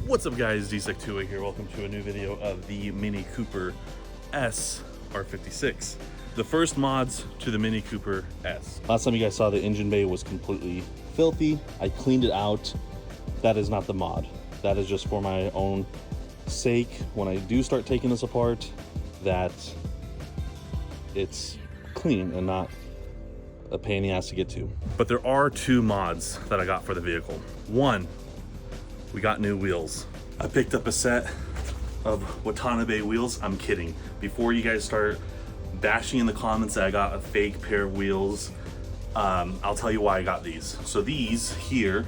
What's up guys, D-Sec2A here. Welcome to a new video of the Mini Cooper S R56. The first mods to the Mini Cooper S. Last time you guys saw, the engine bay was completely filthy. I cleaned it out. That is not the mod. That is just for my own sake. When I do start taking this apart, that it's clean and not a pain in the ass to get to. But there are two mods that I got for the vehicle. One, we got new wheels. I picked up a set of Watanabe wheels. I'm kidding. Before you guys start bashing in the comments that I got a fake pair of wheels, I'll tell you why I got these. So these here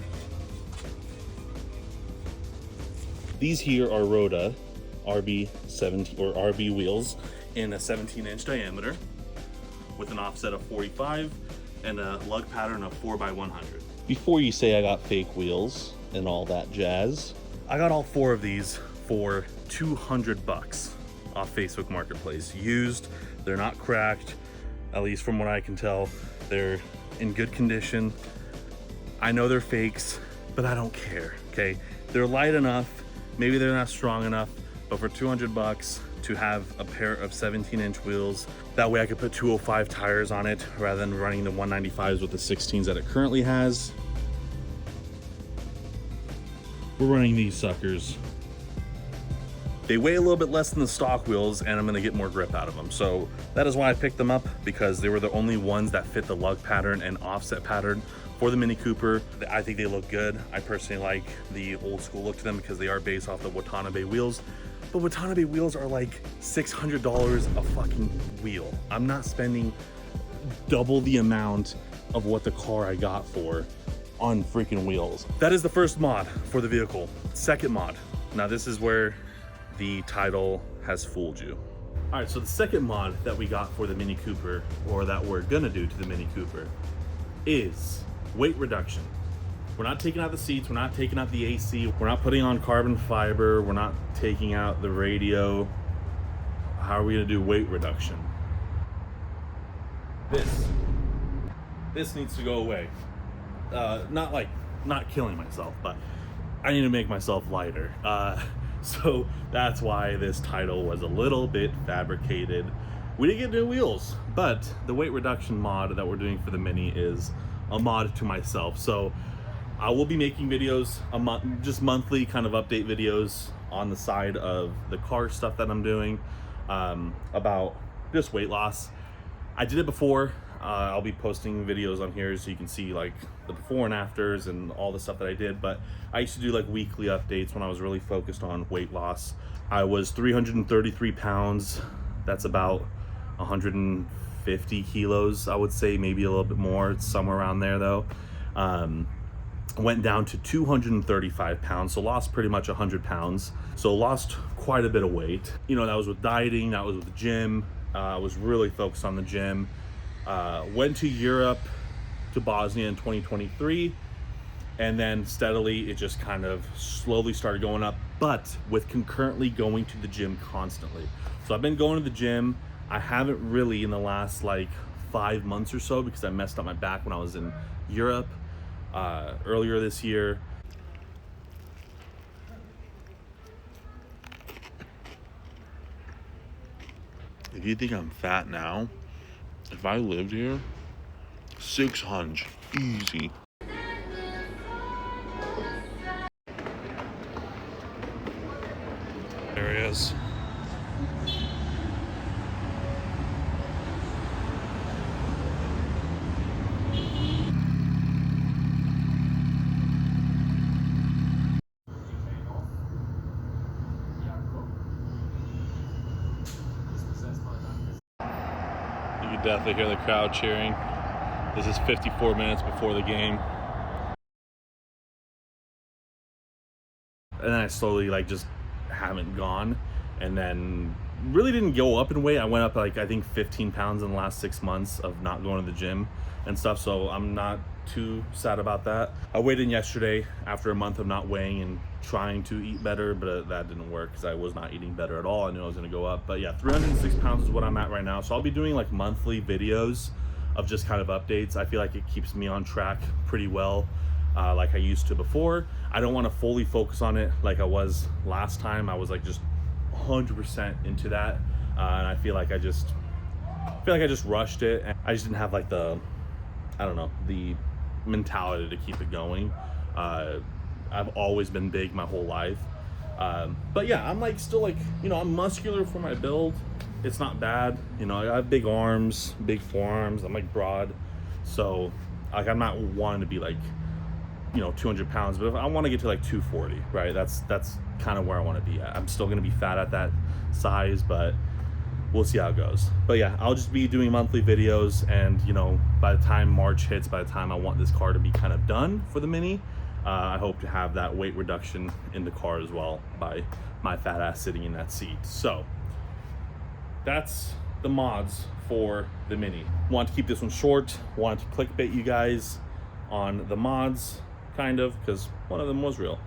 are Roda RB17 or RB wheels in a 17-inch diameter with an offset of 45 and a lug pattern of 4x100. Before you say I got fake wheels and all that jazz, I got all four of these for 200 bucks off Facebook Marketplace. Used, they're not cracked, at least from what I can tell. They're in good condition. I know they're fakes, but I don't care, okay? They're light enough, maybe they're not strong enough, but for 200 bucks to have a pair of 17-inch wheels, that way I could put 205 tires on it rather than running the 195s with the 16s that it currently has. We're running these suckers. They weigh a little bit less than the stock wheels and I'm gonna get more grip out of them. So that is why I picked them up, because they were the only ones that fit the lug pattern and offset pattern for the Mini Cooper. I think they look good. I personally like the old school look to them because they are based off the Watanabe wheels. But Watanabe wheels are like $600 a fucking wheel. I'm not spending double the amount of what the car I got for on freaking wheels. That is the first mod for the vehicle. Second mod. Now this is where the title has fooled you. All right, so the second mod that we got for the Mini Cooper, or that we're gonna do to the Mini Cooper, is weight reduction. We're not taking out the seats, we're not taking out the AC, we're not putting on carbon fiber, we're not taking out the radio. How are we gonna do weight reduction? This needs to go away. Not killing myself, but I need to make myself lighter. So that's why this title was a little bit fabricated. We didn't get new wheels, but the weight reduction mod that we're doing for the Mini is a mod to myself. So I will be making videos just monthly kind of update videos on the side of the car stuff that I'm doing, about just weight loss. I did it before. I'll be posting videos on here so you can see like the before and afters and all the stuff that I did, but I used to do like weekly updates when I was really focused on weight loss. I was 333 pounds. That's about 150 kilos, I would say, maybe a little bit more. It's somewhere around there though. Went down to 235 pounds, so lost pretty much 100 pounds. So lost quite a bit of weight. You know, that was with dieting, that was with the gym. I was really focused on the gym. Went to Europe, to Bosnia in 2023, and then steadily it just kind of slowly started going up, but with concurrently going to the gym constantly. So I've been going to the gym. I haven't really in the last like 5 months or so because I messed up my back when I was in Europe earlier this year. If you think I'm fat now, if I lived here, 600, easy. There he is. You can definitely hear the crowd cheering. This is 54 minutes before the game. And then I slowly like just haven't gone, and then really didn't go up in weight. I went up like I think 15 pounds in the last 6 months of not going to the gym and stuff, so I'm not too sad about that. I weighed in yesterday after a month of not weighing and trying to eat better, but that didn't work because I was not eating better at all. I knew I was gonna go up, but yeah, 306 pounds is what I'm at right now. So I'll be doing like monthly videos of just kind of updates. I feel like it keeps me on track pretty well, like I used to before. I don't want to fully focus on it like I was last time. I was like just 100% into that, and I feel like I just rushed it, and I just didn't have like the, I don't know, the mentality to keep it going. I've always been big my whole life, but yeah, I'm like still like, you know, I'm muscular for my build. It's not bad, you know. I have big arms, big forearms. I'm like broad, so like I'm not wanting to be like, you know, 200 pounds, but if I want to get to like 240, right, that's kind of where I want to be at. I'm still going to be fat at that size, but we'll see how it goes. But yeah, I'll just be doing monthly videos, and you know, by the time March hits, by the time I want this car to be kind of done for the Mini, I hope to have that weight reduction in the car as well by my fat ass sitting in that seat. So that's the mods for the Mini. Want to keep this one short, want to clickbait you guys on the mods, kind of, because one of them was real.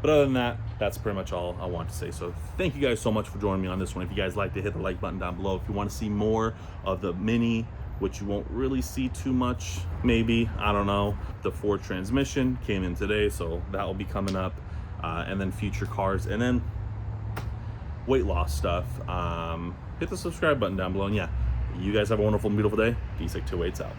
But other than that, that's pretty much all I want to say. So thank you guys so much for joining me on this one. If you guys like to hit the like button down below. If you want to see more of the Mini, which you won't really see too much, maybe, I don't know. The Ford transmission came in today, so that will be coming up. And then future cars, and then weight loss stuff. Hit the subscribe button down below. And yeah, you guys have a wonderful and beautiful day. D628's out.